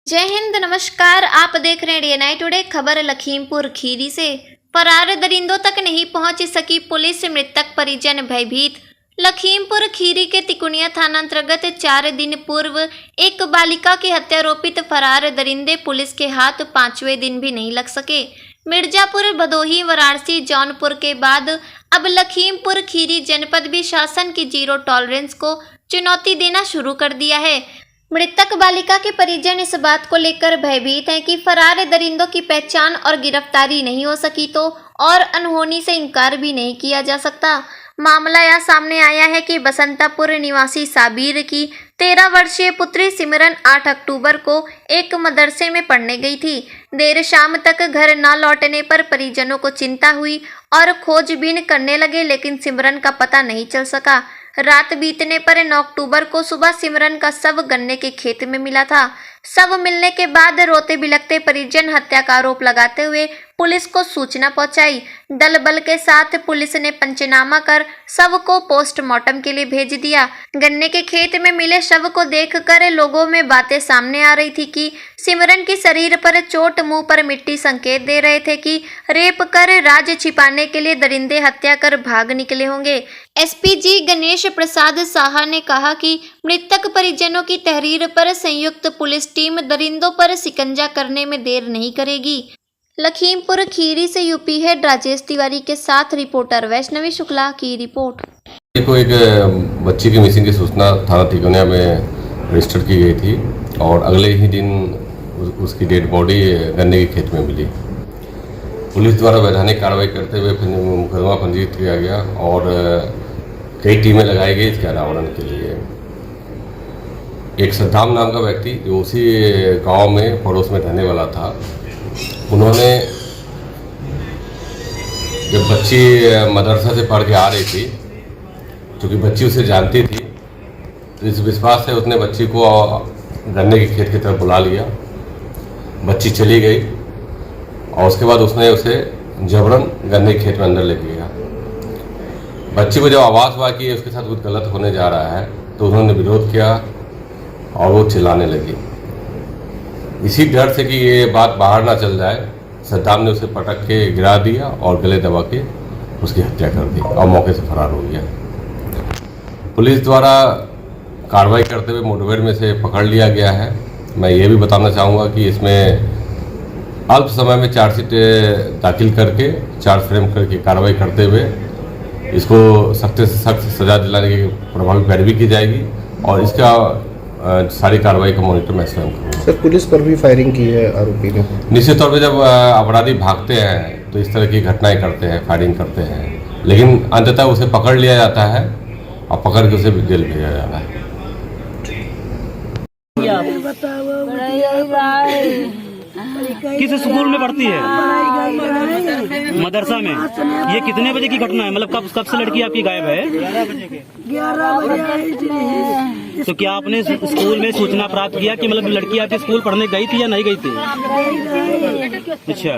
जय हिंद, नमस्कार। आप देख रहे हैं डीएनआई टुडे। खबर लखीमपुर खीरी से। फरार दरिंदों तक नहीं पहुंच सकी पुलिस, मृतक परिजन भयभीत। लखीमपुर खीरी के तिकुनिया थाना अंतर्गत 4 दिन पूर्व एक बालिका की हत्या आरोपित फरार दरिंदे पुलिस के हाथ 5वें दिन भी नहीं लग सके। मिर्जापुर, भदोही, वाराणसी, जौनपुर के बाद अब लखीमपुर खीरी जनपद भी शासन की जीरो टॉलरेंस को चुनौती देना शुरू कर दिया है। मृतक बालिका के परिजन इस बात को लेकर भयभीत हैं कि फरार दरिंदों की पहचान और गिरफ्तारी नहीं हो सकी तो और अनहोनी से इनकार भी नहीं किया जा सकता। मामला यह सामने आया है कि बसंतापुर निवासी साबिर की 13 वर्षीय पुत्री सिमरन 8 अक्टूबर को एक मदरसे में पढ़ने गई थी। देर शाम तक घर न लौटने पर परिजनों को चिंता हुई और खोजबीन करने लगे, लेकिन सिमरन का पता नहीं चल सका। रात बीतने पर 9 अक्टूबर को सुबह सिमरन का शव गन्ने के खेत में मिला था। शव मिलने के बाद रोते बिलखते परिजन हत्या का आरोप लगाते हुए पुलिस को सूचना पहुंचाई। दल बल के साथ पुलिस ने पंचनामा कर शव को पोस्टमार्टम के लिए भेज दिया। गन्ने के खेत में मिले शव को देखकर लोगों में बातें सामने आ रही थी कि सिमरन की शरीर पर चोट, मुंह पर मिट्टी संकेत दे रहे थे कि रेप कर राज छिपाने के लिए दरिंदे हत्या कर भाग निकले होंगे। एसपी जी गणेश प्रसाद साहा ने कहा कि मृतक परिजनों की तहरीर पर संयुक्त पुलिस टीम दरिंदों पर शिकंजा करने में देर नहीं करेगी। लखीमपुर खीरी से यूपी हेड राजेश तिवारी के साथ रिपोर्टर वैष्णवी शुक्ला की रिपोर्ट। को एक बच्ची की मिसिंग की सूचना थाना तिकोनिया में रजिस्टर की गई थी और अगले ही दिन उसकी डेड बॉडी गन्ने के खेत में मिली। पुलिस द्वारा वैधानिक कार्रवाई करते हुए मुकदमा पंजीकृत किया गया और कई टीमें लगाई गई इसके अनावरण के लिए। एक सद्दाम नाम का व्यक्ति जो उसी गांव में पड़ोस में रहने वाला था, उन्होंने जब बच्ची मदरसा से पढ़ के आ रही थी, क्योंकि बच्ची उसे जानती थी, तो इस विश्वास से उसने बच्ची को गन्ने के खेत की तरफ बुला लिया। बच्ची चली गई और उसके बाद उसने उसे जबरन गन्ने के खेत में अंदर ले गया। बच्ची को जब आवाज़ हुआ कि उसके साथ कुछ गलत होने जा रहा है तो उन्होंने विरोध किया और वो चिल्लाने लगी। इसी डर से कि ये बात बाहर ना चल जाए, सद्दाम ने उसे पटक के गिरा दिया और गले दबा के उसकी हत्या कर दी और मौके से फरार हो गया। पुलिस द्वारा कार्रवाई करते हुए मुठभेड़ में से पकड़ लिया गया है। मैं ये भी बताना चाहूँगा कि इसमें अल्प समय में चार्जशीट दाखिल करके चार्ज फ्रेम करके कार्रवाई करते हुए इसको सख्त से सख्त सजा दिलाने की प्रभावी पैरवी की जाएगी और इसका सारी कार्रवाई का मॉनिटर मैं स्वयं करूँगा। सर, पुलिस पर भी फायरिंग की है आरोपी ने। निश्चित तौर पे जब अपराधी भागते हैं तो इस तरह की घटनाएं करते हैं, फायरिंग करते हैं, लेकिन अंततः उसे पकड़ लिया जाता है और पकड़ के उसे जेल भेजा जाता है। किस स्कूल में पढ़ती है? मदरसा में। ये कितने बजे की घटना है? मतलब कब से लड़की आपकी गायब है? 11 बजे। तो क्या आपने स्कूल में सूचना प्राप्त किया कि मतलब लड़की आपकी स्कूल पढ़ने गई थी या नहीं गई थी? अच्छा।